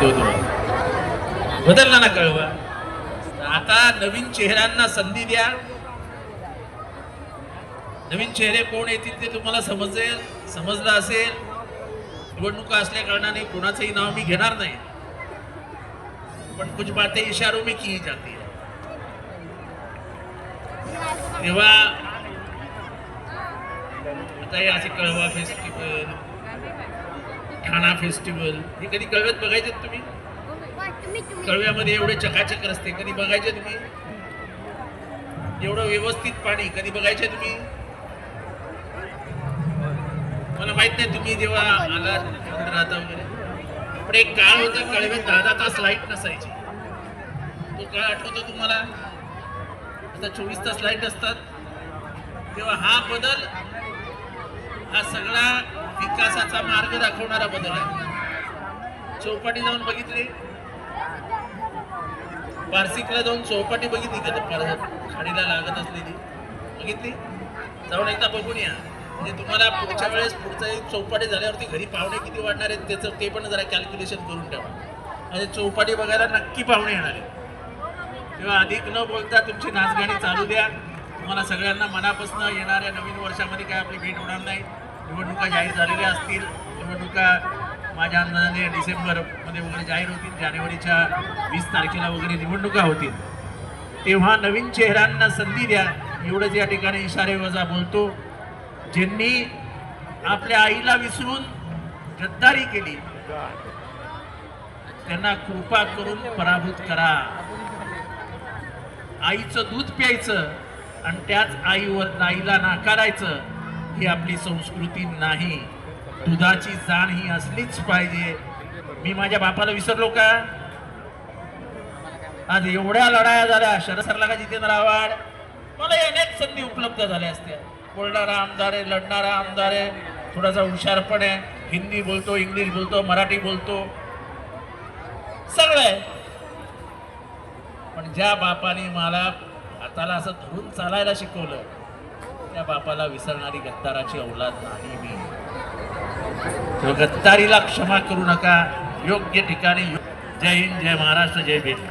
देतो तुम्हाला. बदलला ना कळवा. आता नवीन चेहऱ्यांना संधी द्या. नवीन चेहरे कोण येतील ते तुम्हाला समजलं असेल. निवडणुका असल्या कारणाने कोणाचंही नाव मी घेणार नाही, पण कुछ बातें इशारों में की जाती है. तेव्हा आता हे असे कळवा फेस्टिवल, ठाणा फेस्टिवल हे कधी कळव्यात बघायचे तुम्ही? कळव्यामध्ये एवढे चकाचक रस्ते कधी बघायचे तुम्ही? एवढं व्यवस्थित पाणी कधी बघायचे तुम्ही? मला माहित नाही तुम्ही जेव्हा आला राहता वगैरे, पण एक काळ होता कळव्यात 10 तास लाईट नसायची. तो काळ आठवतो तुम्हाला? आता 24 तास लाईट असतात. तेव्हा हा बदल, हा सगळा विकासाचा मार्ग दाखवणारा बदल आहे. चौपाटी जाऊन बघितली, बार्सिकला जाऊन चौपाटी बघितली का? खाडीला लागत असलेली बघितली? जाऊन एकदा बघून या. म्हणजे तुम्हाला पुढच्या वेळेस पुढचं चौपाटी झाल्यावरती घरी पाहुणे किती वाढणार आहेत त्याचं ते पण जरा कॅल्क्युलेशन करून ठेवा. म्हणजे चौपाटी बघायला नक्की पाहुणे येणार आहेत. तेव्हा अधिक न बोलता तुमची नाचगाणी चालू द्या. तुम्हाला सगळ्यांना मनापासून येणाऱ्या नवीन वर्षामध्ये काय आपली भेट होणार नाही. निवडणुका जाहीर झालेल्या असतील. निवडणुका माझ्या अंदाजाने डिसेंबरमध्ये वगैरे जाहीर होतील. जानेवारीच्या 20 तारखेला वगैरे निवडणुका होतील. तेव्हा नवीन चेहऱ्यांना संधी द्या. एवढंच या ठिकाणी इशारे वजा बोलतो. ज्यांनी आपल्या आईला विसरून गद्दारी केली त्यांना कृपा करून पराभूत करा. आईचं दूध प्यायचं आणि त्याच आईला नाकारायचं ही आपली संस्कृती नाही. दुधाची जाण ही असलीच पाहिजे. मी माझ्या बापाला विसरलो का? आज एवढ्या लढाया झाल्या. शरद सरला का जितेंद्र आव्हाड, मला अनेक संधी उपलब्ध झाल्या असत्या. बोलणारा आमदार आहे, लढणारा आमदार आहे, थोडासा हुशार पण आहे, हिंदी बोलतो, इंग्लिश बोलतो, मराठी बोलतो, सगळं आहे. पण ज्या बापाने मला हाताला असं धरून चालायला शिकवलं त्या बापाला विसरणारी गद्दाराची औलाद नाही मी. गद्दारीला क्षमा करू नका. योग्य ठिकाणी. जय हिंद, जय महाराष्ट्र, जय भीम.